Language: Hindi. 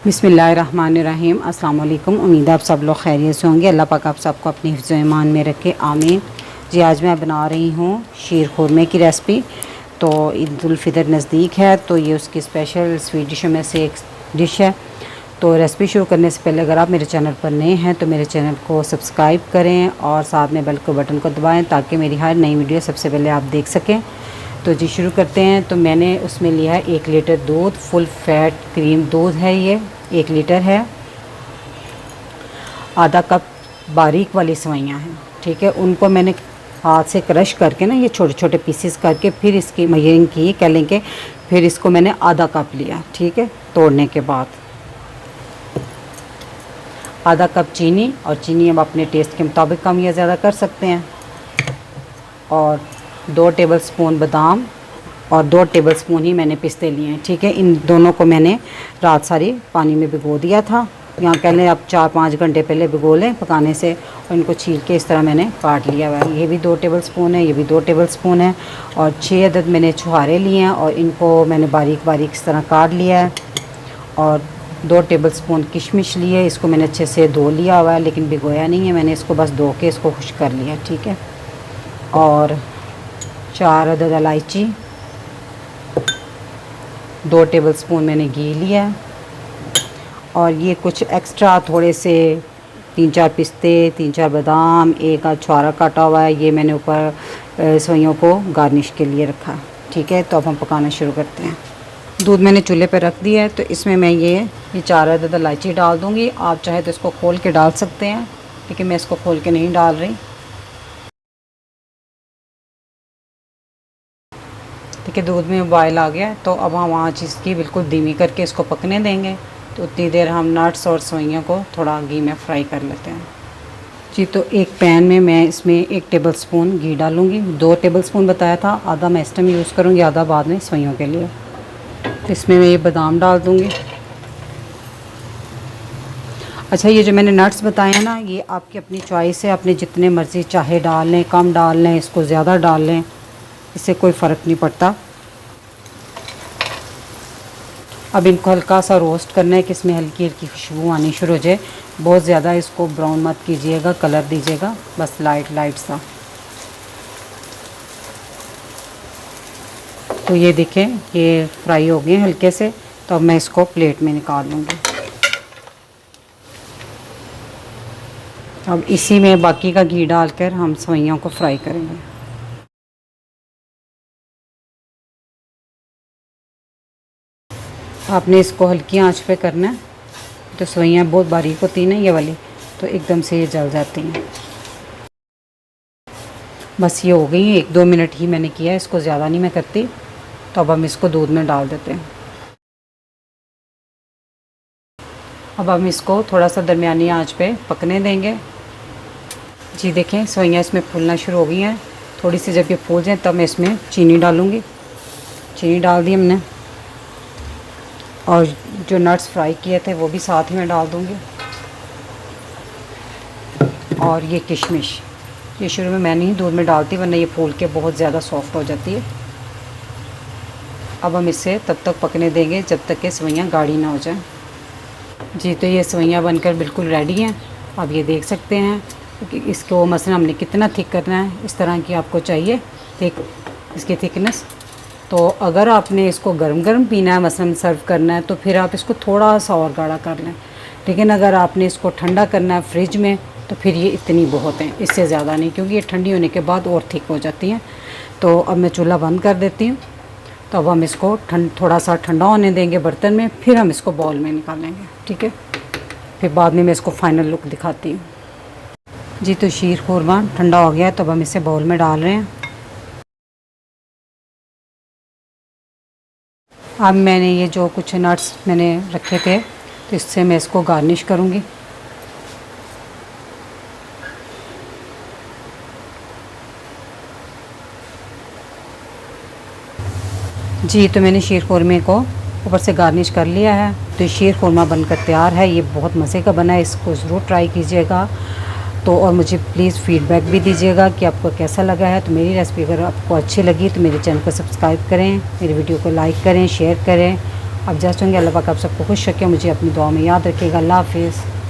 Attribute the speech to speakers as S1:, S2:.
S1: बिस्मिल्लाहिर्रहमानिर्रहीम। अस्सलाम वालेकुम। उम्मीद है आप सब लोग खैरियत से होंगे। अल्लाह पाक आप सबको अपनी हिफ्ज़ ईमान में रखे, आमीन। जी आज मैं बना रही हूँ शीर खुरमे की रेसिपी। तो ईद उल फितर नज़दीक है, तो ये उसकी स्पेशल स्वीट डिशों में से एक डिश है। तो रेसिपी शुरू करने से पहले अगर आप मेरे चैनल पर नए हैं तो मेरे चैनल को सब्सक्राइब करें और साथ में बेल को बटन को दबाएँ ताकि मेरी हर नई वीडियो सबसे पहले आप देख सकें। तो जी शुरू करते हैं। तो मैंने उसमें लिया है 1 लीटर दूध, फुल फैट क्रीम दूध है, ये 1 लीटर है। आधा कप बारीक वाली सेवइयाँ हैं, ठीक है। उनको मैंने हाथ से क्रश करके ना, ये छोटे छोटे पीसेस करके फिर इसकी मयरिंग की, कह लेंगे। फिर इसको मैंने आधा कप लिया, ठीक है। तोड़ने के बाद आधा कप चीनी, और चीनी हम अपने टेस्ट के मुताबिक कम या ज़्यादा कर सकते हैं। और 2 टेबलस्पून बादाम और 2 टेबलस्पून ही मैंने पिस्ते लिए हैं, ठीक है। इन दोनों को मैंने रात सारी पानी में भिगो दिया था। यहाँ कह लें आप 4-5 घंटे पहले भिगो लें पकाने से। और इनको छील के इस तरह मैंने काट लिया हुआ है। ये भी 2 टेबलस्पून है, ये भी 2 टेबलस्पून है। और 6 अदद मैंने छुहारे लिए हैं और इनको मैंने बारीक बारीक इस तरह काट लिया है। और 2 टेबलस्पून किशमिश लिए, इसको मैंने अच्छे से धो लिया हुआ है लेकिन भिगोया नहीं है मैंने, इसको बस धो के इसको खुश कर लिया, ठीक है। और 4 अदद इलायची, 2 टेबलस्पून मैंने घी लिया है। और ये कुछ एक्स्ट्रा थोड़े से 3-4 पिस्ते, 3-4 बादाम, 1 आध छुहारा काटा हुआ है, ये मैंने ऊपर सेवइयों को गार्निश के लिए रखा, ठीक है। तो अब हम पकाना शुरू करते हैं। दूध मैंने चूल्हे पर रख दिया है, तो इसमें मैं ये 4 अदद इलायची डाल दूँगी। आप चाहे तो इसको खोल के डाल सकते हैं, लेकिन मैं इसको खोल के नहीं डाल रही, ठीक है। दूध में उबाल आ गया, तो अब हम आँच इसकी बिल्कुल धीमी करके इसको पकने देंगे। तो उतनी देर हम नट्स और सेवइयों को थोड़ा घी में फ्राई कर लेते हैं। जी तो एक पैन में मैं इसमें 1 टेबलस्पून घी डालूँगी। 2 टेबलस्पून बताया था, आधा मैं इस टाइम यूज़ करूँगी, आधा बाद में सेवइयों के लिए। तो इसमें मैं ये बादाम डाल दूँगी। अच्छा, ये जो मैंने नट्स बताए हैं ना, ये आपकी अपनी चॉइस है, अपने जितने मर्ज़ी चाहे डाल लें, कम डाल लें, इसको ज़्यादा डाल लें, इससे कोई फ़र्क नहीं पड़ता। अब इनको हल्का सा रोस्ट करना है कि इसमें हल्की हल्की खुशबू आनी शुरू हो जाए। बहुत ज़्यादा इसको ब्राउन मत कीजिएगा, कलर दीजिएगा, बस लाइट लाइट सा। तो ये देखें, ये फ्राई हो गए हल्के से। तो अब मैं इसको प्लेट में निकाल लूँगी। अब इसी में बाकी का घी डालकर हम सेवइयों को फ्राई करेंगे। आपने इसको हल्की आंच पे करना है। तो सेवइयाँ बहुत बारीक होती हैं ना ये वाली, तो एकदम से ये जल जाती हैं। बस ये हो गई, 1-2 मिनट ही मैंने किया, इसको ज़्यादा नहीं मैं करती। तो अब हम इसको दूध में डाल देते हैं। अब हम इसको थोड़ा सा दरमियानी आंच पे पकने देंगे। जी देखें, सेवइयाँ इसमें फूलना शुरू हो गई हैं। थोड़ी सी जब ये फूल जाए तब मैं इसमें चीनी डालूँगी। चीनी डाल दी हमने, और जो नट्स फ्राई किए थे वो भी साथ ही में डाल दूँगी। और ये किशमिश, ये शुरू में मैं नहीं दूध में डालती, वरना ये फूल के बहुत ज़्यादा सॉफ्ट हो जाती है। अब हम इसे तब तक पकने देंगे जब तक कि सेवइयाँ गाढ़ी ना हो जाए। जी तो ये सेवइयाँ बनकर बिल्कुल रेडी हैं। अब ये देख सकते हैं कि इसको मसलन हमने कितना थिक करना है, इस तरह की आपको चाहिए थिक, इसकी थिकनेस। तो अगर आपने इसको गरम गरम पीना है, मसलन सर्व करना है, तो फिर आप इसको थोड़ा सा और गाढ़ा कर लें। लेकिन अगर आपने इसको ठंडा करना है फ्रिज में, तो फिर ये इतनी बहुत है, इससे ज़्यादा नहीं, क्योंकि ये ठंडी होने के बाद और थिक हो जाती हैं। तो अब मैं चूल्हा बंद कर देती हूँ। तो अब हम इसको थोड़ा सा ठंडा होने देंगे बर्तन में, फिर हम इसको बाउल में निकालेंगे, ठीक है। फिर बाद में मैं इसको फाइनल लुक दिखाती हूँ। जी तो शीर खुरमा ठंडा हो गया है, तो अब हम इसे बाउल में डाल रहे हैं। अब मैंने ये जो कुछ नट्स मैंने रखे थे, तो इससे मैं इसको गार्निश करूँगी। जी तो मैंने शीर खुरमे को ऊपर से गार्निश कर लिया है। तो शीर खुरमा बनकर तैयार है। ये बहुत मज़े का बना है, इसको ज़रूर ट्राई कीजिएगा। तो और मुझे प्लीज़ फ़ीडबैक भी दीजिएगा कि आपको कैसा लगा है। तो मेरी रेसिपी अगर आपको अच्छी लगी तो मेरे चैनल को सब्सक्राइब करें, मेरी वीडियो को लाइक करें, शेयर करें अब जस्ट होंगे। अल्लाह पाक आप सबको खुश रखे, मुझे अपनी दुआ में याद रखिएगा। अल्लाह हाफिज़।